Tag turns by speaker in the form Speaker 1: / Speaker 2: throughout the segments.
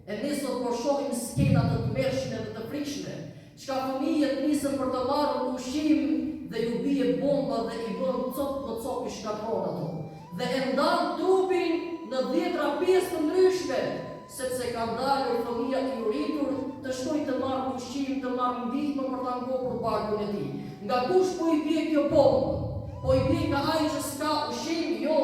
Speaker 1: E ne sot po shohim skena të tmerrshme dhe të frikshme, çka fëmijët nisën për të marrë ushqim dhe ju bie bomba dhe i bën cop po cop i shkatron ato. Dhe e ndan trupin në 10 pjesë të ndryshme, sepse ka dalur fëmia i uritur të shkojë të marrë ushqim, të marrë ndihmë për ta ngopur barkun e tij. Nga kush po i bie kjo bombë? Po i bie nga ai që s'ka ushqim? Jo.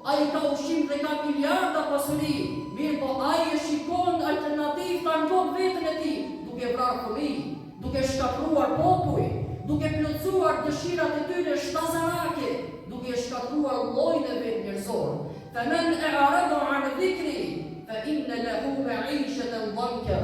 Speaker 1: Ai ka ushqim dhe ka miliarda pasuri. Mirë po ai e shikon alternativë ta ngop veten e tij, duke vrarë fëmijë, duke shkatruar popull, duke plotësuar dëshirat e tyre shtazarake, duke shkatruar llojin e vet njerëzor. Faman a'rada 'an dhikri fa inna lahu ma'ishatan dhanka.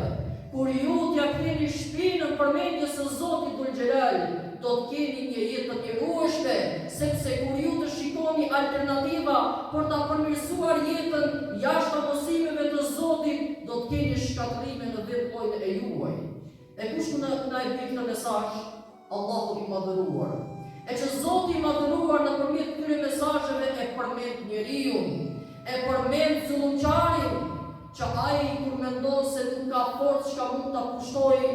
Speaker 1: Kur ju t'ja ktheni shpinën përmendjes së Zotit Dhul Xhelal, do të keni një jetë të mjerueshme, sepse kur ju të shikoni alternativa për ta përmirësuar jetën jashtë mësimeve të Zotit, do të keni shkatrime në vetë llojin e juaj. E kush na e bën këtë mesazh? Allahu i madhëruar. E që Zoti i madhëruar nëpërmjet këtyre mesazheve e përmend njeriu, e përmend zullumçarin, që ai kur mendon se nuk ka forcë çka mund ta pushtojë,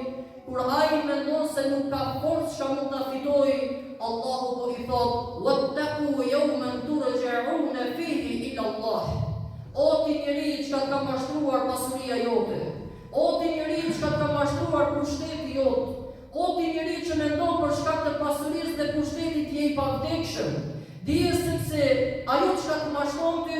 Speaker 1: kur ai mendon se nuk ka forcë çka mund ta fitojë, Allahu po i thot: "Wattaqu yawman turja'una fihi ila Allah." O ti njeri që ka mashtruar pasuria jote, o ti njeri që ka mashtruar pushteti jot, o ti njeri që mendon për shkak të pasurisë dhe pushtetit je i pavdekshëm, dije sepse ajo që të mashtron ty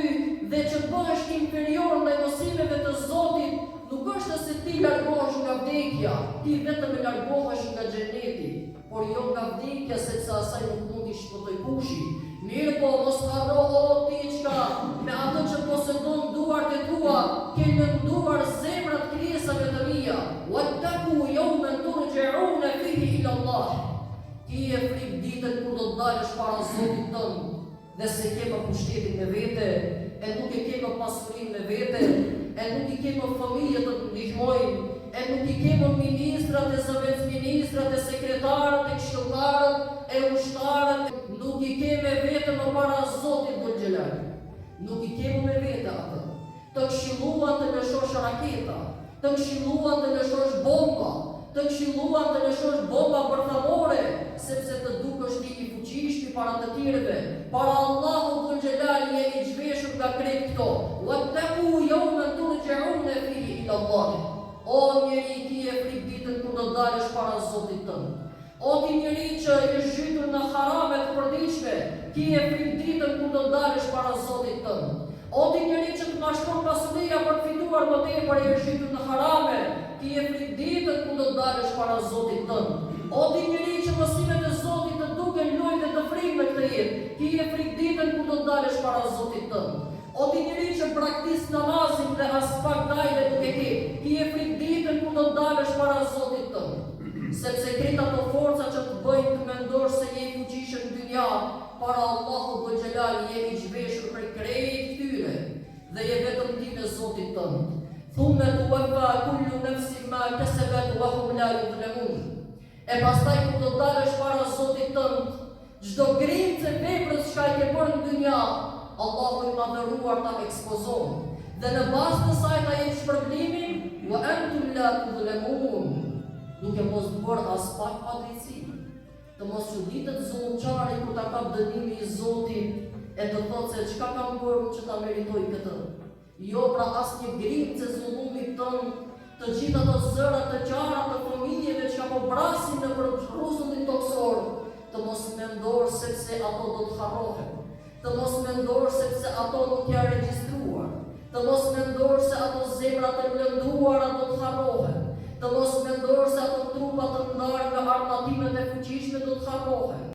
Speaker 1: dhe që bëhesh inferior ndaj mësimeve të Zotit, nuk është se ti largohesh nga vdekja, ti vetëm e largohesh nga xheneti, por jo nga vdekja, sepse asaj nuk mund t'i shpëtoj kushi. Mirë po, mos harro o ti çka me atë që posedon duart e tua, ke menduar zemrat krijesave të mia. Wattaqu yawman turja'una fihi ila Allah. Ti e frikë ditën kur do të dalësh para Zotit tënd, dhe se ke më pushtetin me vete, e nuk e ke më pasurinë me vete, e nuk i ke më fëmijët të të ndihmojnë, e nuk i ke më ministrat e zëvendësministrat e sekretarët e këshilltarët e ushtarët, nuk i ke me vete më para Zotit Dhul Xhelal. Nuk i ke më me vete atë. Të këshilluan të lëshosh raketa, të këshilluan të lëshosh bomba, të këshilluan të lëshosh bomba bërthamore, sepse të dukesh ti i fuqishëm para të tjerëve. Para Allahu Dhul Xhelal je i zhveshur nga krejt këto. Wattaqu yawman turja'una fihi ila Allah. O njeri, ti e frikë ditën kur do dalësh para Zotit tënd. O ti njeri që je zhytur në harame të përditshme, ti e frikë ditën kur do dalësh para Zotit tënd. O ti njeri që të mashtron pasuria për të fituar më tepër, je zhytur në harame, ti e frikë ditën kur do dalësh para Zotit tënd. O ti njeri që mësimet e Zotit të duken lojë dhe të frikë me këtë jetë, ti e frikë ditën kur do dalësh para Zotit tënd. O ti njeri që praktis namazin dhe as pak dajle duke ke, ti e frikë ditën kur do dalësh para Zotit tënd. Sepse krejt ato forca që të bëjnë të mendosh se je i fuqishëm në dynja, para Allahu Dhul Xhelal je i zhveshur për krejt këtyre, dhe je vetëm ti me Zotit tënd. Thumma tuwaffa kullu nafsin ma kasabat wa hum la yuzlamun. E pastaj kur do dalësh para Zotit tënd, çdo grimcë veprës që ai ke bërë në dynja, Allahu i madhëruar ta ekspozon, dhe në bazë të saj ta jep shpërblimin, wa antum la tuzlamun, duke mos bërë as pak padrejtësi. Të mos çuditet zullumçari kur ta kap dënimi i Zotit e të thotë se çka kam bërë që ta meritoj këtë. Jo pra asnjë grimcë zullumit tënd, të gjitha ato zëra të qara të fëmijëve që po brasin në rruzullin toksor, të mos mendosh sepse ato do të harrohen. Të mos mendosh sepse ato nuk janë regjistruar, të mos mendosh se ato zemra të lënduara do të harrohen, të mos mendosh se ato trupa të ndarë nga armatimet e fuqishme do të harrohen.